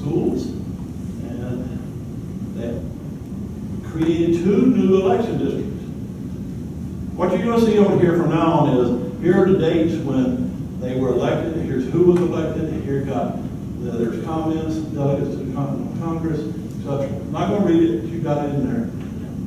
schools, and they created 2 new election districts. What you're going to see over here from now on is, here are the dates when they were elected, here's who was elected, here there's comments, delegates to the Continental Congress, etc. I'm not going to read it, you got it in there.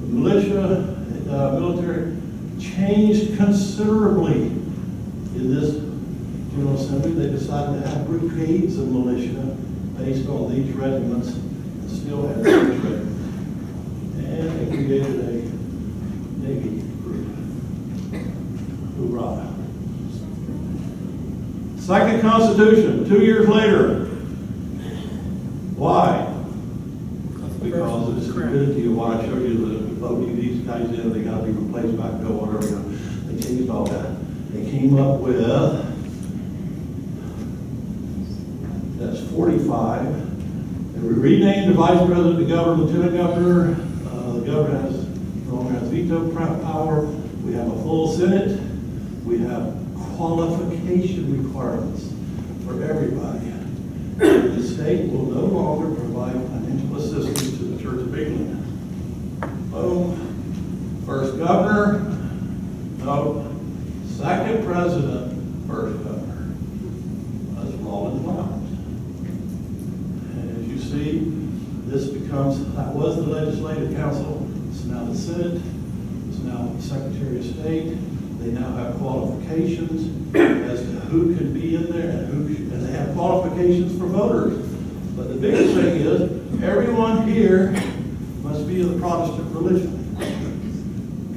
The militia, military changed considerably in this General Assembly. They decided to have brigades of militia based on these regiments and still have these regiments. And they created a Navy group. Hoorah. Second Constitution, 2 years later. Why? Because of the stupidity of what I showed you, the voting these guys in, they got to be replaced by Bill, whatever. They changed all that. They came up with, that's 45. And we renamed the vice president, the governor, lieutenant governor. The governor has no longer has veto power. We have a full Senate. We have qualification requirements for everybody. The state will no longer provide financial assistance to the Church of England. Boom. First governor, no. Second president, first governor. That's Rawlins Lowndes. And as you see, that was the Legislative Council. It's now the Senate. It's now the Secretary of State. They now have qualifications as to who can be in there and they have qualifications for voters. But the biggest thing is, everyone here must be of the Protestant religion.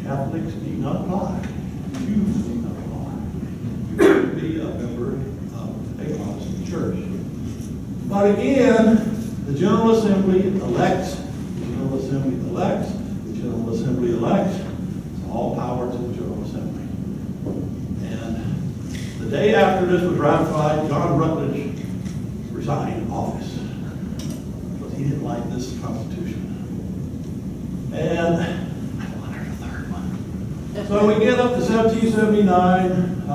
Catholics need not apply. Jews need not apply. You have to be a member of a Protestant church. But again, the General Assembly elects, the General Assembly elects, the General Assembly elects. It's all power to the General Assembly. And the day after this was ratified, John Rutledge resigned office because he didn't like this Constitution. And I don't want there's a third one. So we get up to 1779. A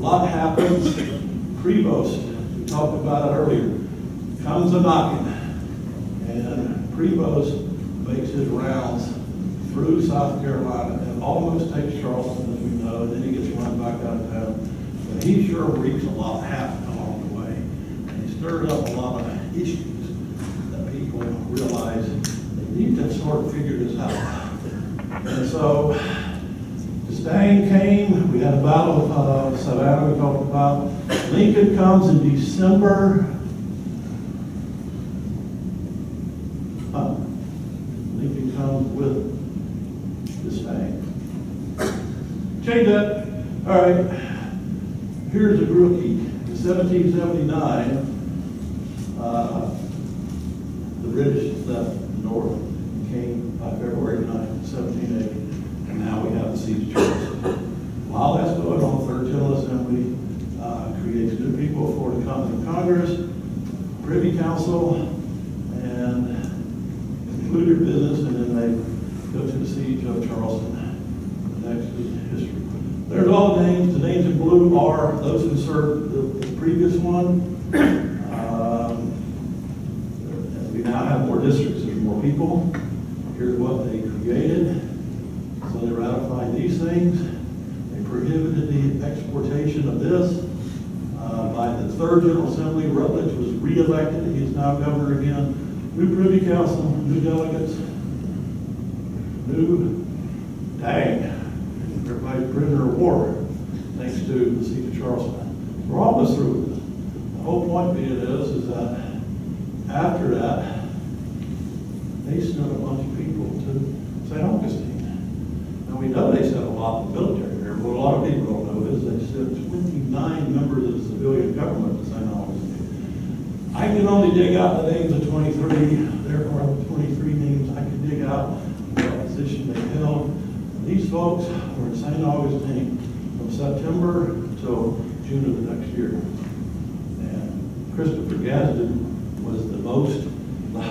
lot happens. Prevost, we talked about it earlier, comes a knocking, and Prevost makes his rounds through South Carolina and almost takes Charleston, as we know, and then he gets run back out of town. But he sure wreaks a lot of havoc along the way, and he stirred up a lot of issues that people realize they need to sort of figure this out. And so D'Estaing came, we had a battle of Savannah we talked about. Lincoln comes in December. Lincoln comes with D'Estaing. Change that. All right. Here's a rookie. In 1779, the British left north, came by February 9th, 1780, and now we have the siege of Charleston. While that's going on, Third General Assembly creates new people for the Continental Congress, Privy Council, and conclude their business, and then they go to the siege of Charleston. The next is history. There's all the names. The names in blue are those who served the previous one. We now have more districts. There's more people. Here's what they created. So they ratified these things. They prohibited the exportation of this. By the Third General Assembly, Rutledge was re-elected. He is now governor again. New Privy Council, new delegates, new, dang, everybody's prisoner of war, thanks to the siege of Charleston. We're almost through with it. The whole point being is that after that, they sent a bunch of people to St. Augustine. Now we know they sent a lot of the military there, but what a lot of people don't know is they sent 29 members of the civilian government to St. Augustine. I can only dig out the names of 23. There are 23 names I can dig out, what position they held. These folks were in St. Augustine from September until June of the next year. And Christopher Gadsden was the most,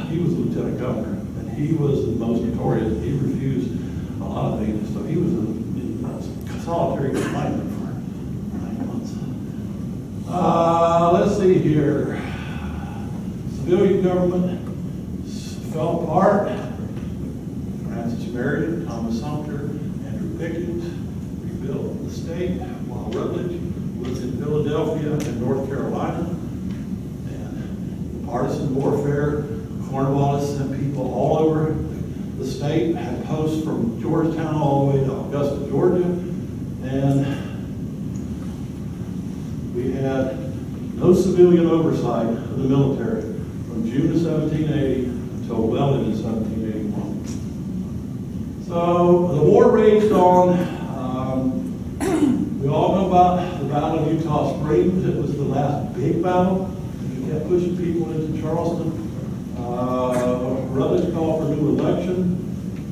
he was lieutenant governor, and he was the most notorious. He refused a lot of things, so he was in solitary confinement for 9 months. Let's see here. civilian government fell apart. Francis Marion, Thomas Sumter, Andrew Pickens rebuilt the state while Rutledge was in Philadelphia and North Carolina. And partisan warfare, Cornwallis sent people all over the state, had posts from Georgetown all the way to Augusta, Georgia. And we had no civilian oversight of the military from June of 1780 until well into 1781. So the war raged on. We all know about the Battle of Eutaw Springs. It was the last big battle. We kept pushing people into Charleston. Rutledge called for a new election.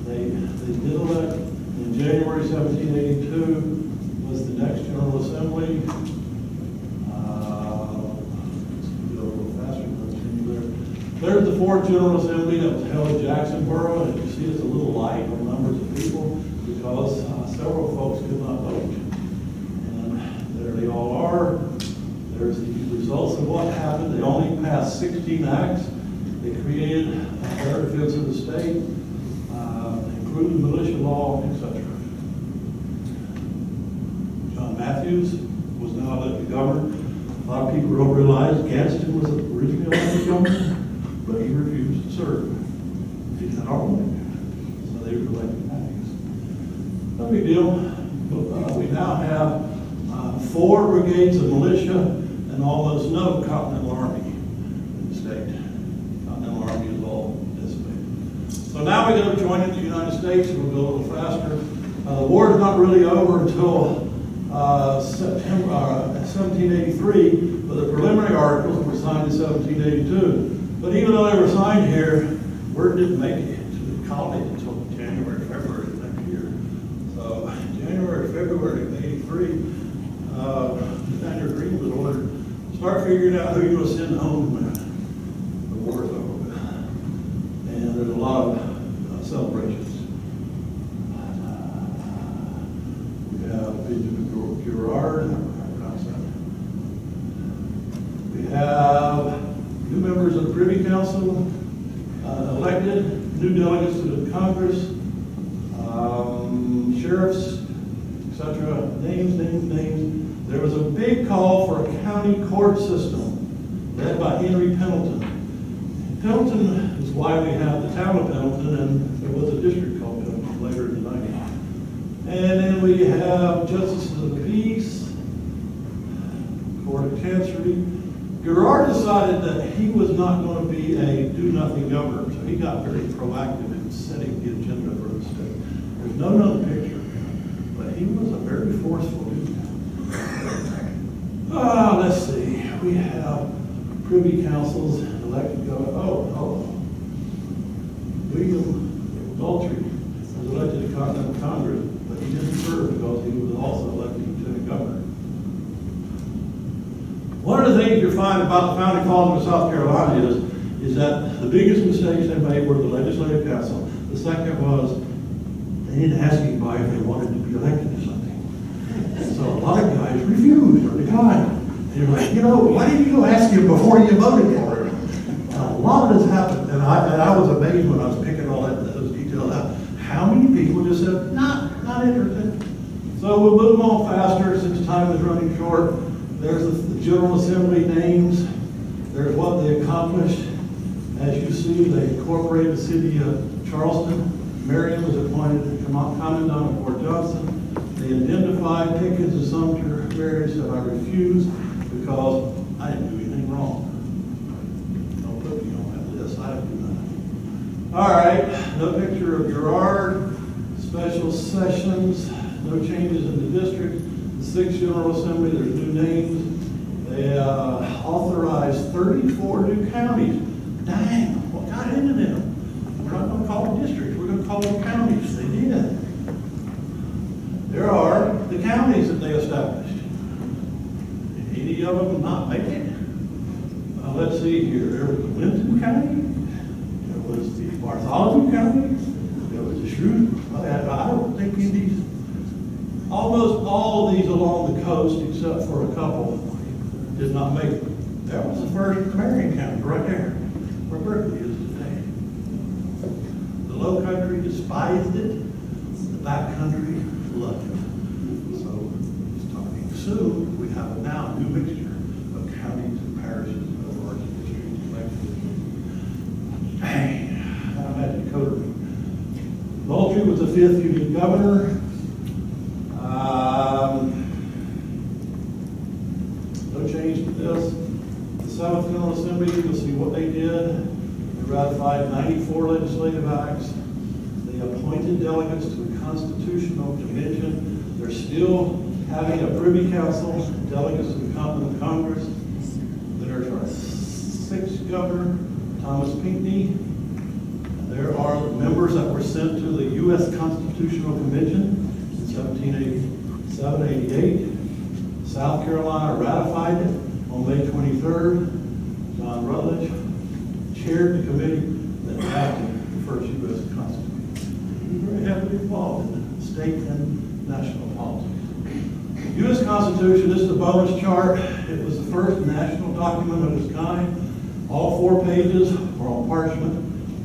They did elect. In January 1782 was the next General Assembly. There's the fourth General Assembly that was held in Jacksonboro, and you see it's a little light on numbers of people because several folks could not vote. And there they all are. There's the results of what happened. They only passed 16 acts. They created a fair defense of the state, improved the militia law, etc. John Matthews was now elected governor. A lot of people don't realize Gadsden was originally elected governor, but he refused to serve. He said, "I won't." So they were elected Matthews. No big deal. We now have 4 brigades of militia and almost no Continental Army in the state. Continental Army is all dissipated. So now we're going to join in the United States, and we'll go a little faster. The war is not really over until September 1783, but the preliminary articles were signed in 1782. But even though they were signed here, word didn't make it to the colony until January, February of next year. So January, February of '83, Daniel Green was ordered to start figuring out who you're going to send home when the war is over with. And there's a lot of celebrations. We have Benjamin Girard, I pronounce that. We have new members of the Privy Council, elected, new delegates to the Congress, sheriffs, etc. Names. There was a big call for a county court system led by Henry Pendleton. Pendleton is why we have the town of Pendleton, and there was a district called Pendleton later in the 90s. And then we have justices of the peace, court of chancery. Girard decided that he was not going to be a do-nothing governor, so he got very proactive in setting the agenda for the state. There's no known picture of him, but he was a very forceful leader. Let's see. We have privy councils elected governor. William Moultrie was elected to Continental Congress, but he didn't serve because he was also elected lieutenant governor. One of the things you find about the founding fathers of South Carolina is that the biggest mistakes they made were the legislative council. The second was they didn't ask anybody if they wanted to be elected to something. And so a lot of guys refused or declined. And you're like, why didn't you go ask him before you voted for him? A lot of this happened, and I was amazed when I was picking all those details out. How many people just said, not interested? So we'll move on faster since time is running short. There's the General Assembly names. There's what they accomplished. As you see, they incorporated the city of Charleston. Marion was appointed commandant of Fort Johnson. They identified Pickens and Sumter. Marion said, "I refuse because I didn't do anything wrong." Don't put me on that list. I didn't do nothing. All right. No picture of Girard. Special sessions. No changes in the district. The 6th General Assembly, there's new names. They authorized 34 new counties. Dang, what got into them? We're not going to call them districts, we're going to call them counties. They did. There are the counties that they established. Did any of them not make it? Let's see here. There was the Linton County. There was the Bartholomew County. There was the Shrewsbury. I don't think any of these. Almost all of these along the coast, except for a couple, did not make it. That was the first Marion County right there. despised it. The backcountry loved it. So, starting soon, we have now a new mixture of counties and parishes of ours districts. Hey, I'm at Dakota. Moultrie was the 5th Union governor. No change to this. The 7th General Assembly, you'll see what they did. They ratified 94 legislative acts. They appointed delegates to the Constitutional Convention. They're still having a Privy Council, delegates to the Continental Congress. There's our 6th governor, Thomas Pinckney. There are members that were sent to the U.S. Constitutional Convention in 1787-88. South Carolina ratified it on May 23rd. John Rutledge chaired the committee that drafted the first U.S. Constitution. He was very heavily involved in state and national politics. The U.S. Constitution, this is a bonus chart. It was the first national document of its kind. All 4 pages were on parchment.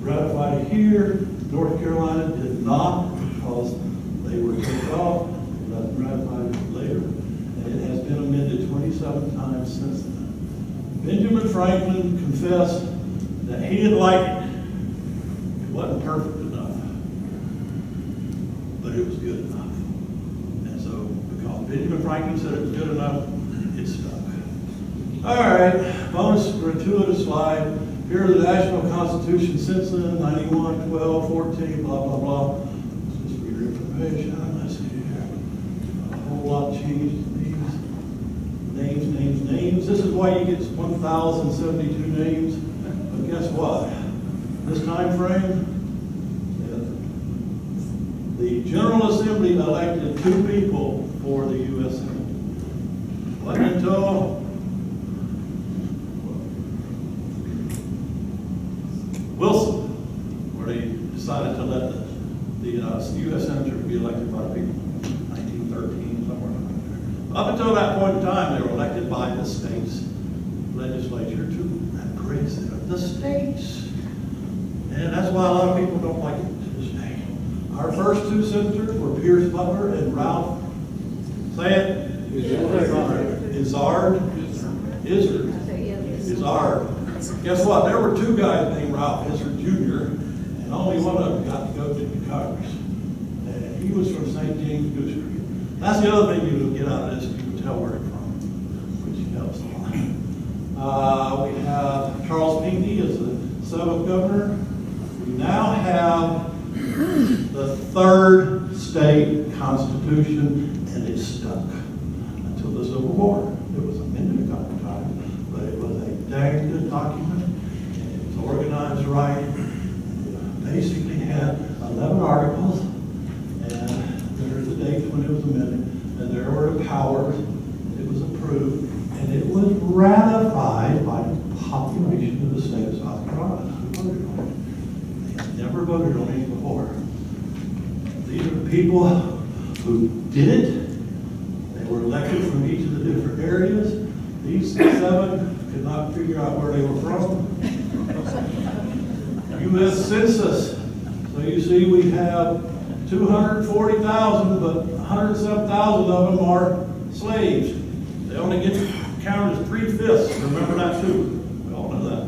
Ratified here. North Carolina did not because they were kicked off. But ratified it later. And it has been amended 27 times since then. Benjamin Franklin confessed that he didn't like it. It wasn't perfect enough. But it was good enough. And so, because Benjamin Franklin said it was good enough, it stuck. All right, bonus gratuitous slide. Here are the national constitution since then, 91, 12, 14, blah, blah, blah. Let's just read your information. Let's see here. A whole lot changed to these. Names. This is why you get 1,072 names. But guess what? This time frame, the General Assembly elected 2 people for the U.S. Senate. Wasn't until Wilson, where they decided to let the U.S. Senator be elected by the people, 1913, somewhere around there. Up until that point in time, they were elected by the state's legislature to represent the states. And that's why a lot of people don't like it to this day. Our first 2 senators were Pierce Butler and Ralph, say it, Izzard. Guess what? There were 2 guys named Ralph Izzard Jr., and only one of them got to go to Congress. And he was from St. James Goose Creek. That's the other thing you will get out of this, you can tell where it's from, which helps a lot. We have Charles Pinckney as the 7th governor. We now have the 3rd state constitution, and it stuck until the Civil War. It was amended a couple times, but it was a dang good document, and it was organized right. It basically had 11 articles, and there's the dates when it was amended, and there were the powers. It was approved, and it was ratified by the population of the state of South Carolina. Who voted on it? They had never voted on it before. These are the people who did it. They were elected from each of the different areas. These 7 could not figure out where they were from. U.S. Census. So you see we have 240,000, but 107,000 of them are slaves. They only get counted as 3/5. Remember that too. We all know that.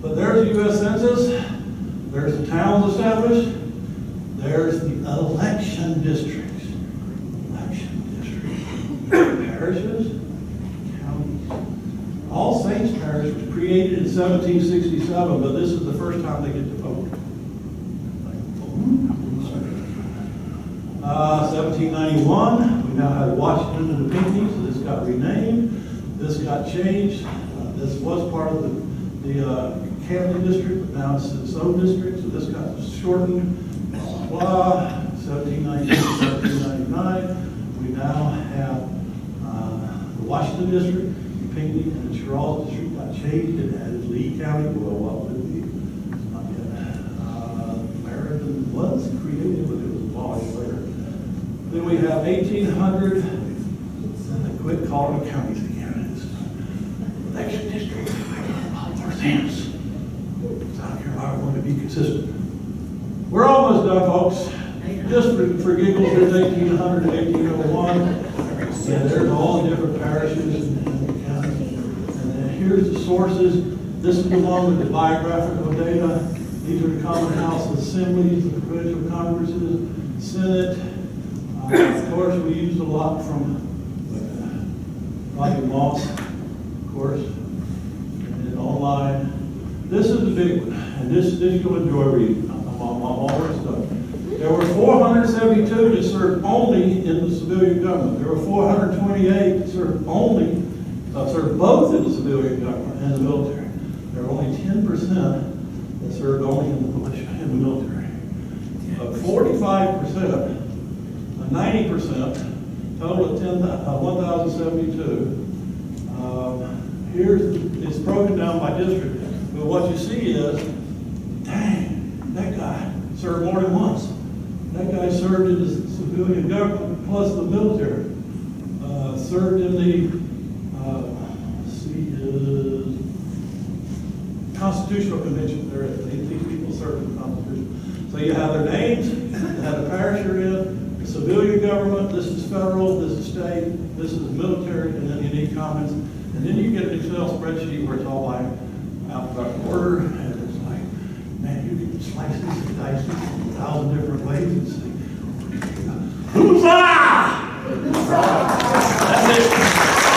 But there's the U.S. Census. There's the towns established. There's the election districts. Parishes, counties. All Saints Parish was created in 1767, but this is the first time they get to vote. 1791, we now have Washington and the Pinckney, so this got renamed. This got changed. This was part of the Camden district, but now it's its own district, so this got shortened. Blah, 1792, 1799. We now have the Washington district, Pinckney, and the Charles district got changed and added Lee County. Well, what would it be? Not yet. American was created, but it was abolished later. Then we have 1800, and they quit calling them counties again. It's election districts. South Carolina wanted to be consistent. We're almost was done, folks. Just for giggles, there's 1800 to 1801. And there's all the different parishes and counties. And then here's the sources. This is the one with the biographical data. These are the common house assemblies, the provincial congresses, Senate. Of course, we used a lot from Roger Moss, of course, and then online. This is the big one, and this you'll enjoy reading. I'm all stuff. There were 472 that served only in the civilian government. There were 428 that served both in the civilian government and the military. There were only 10% that served only in the militia, in the military. 45%, 90%, total of 1,072. It's broken down by district. But what you see is, dang, that guy served more than once. That guy served in the civilian government plus the military. Served in the Constitutional Convention. These people served in the Constitution. So you have their names, you have the parish you're in, the civilian government, this is federal, this is state, this is military, and then you need comments. And then you get an Excel spreadsheet where it's all like alphabetical order, and it's like, man, you can slice this and dice this in 1,000 different ways and see. Hoopla! That's it.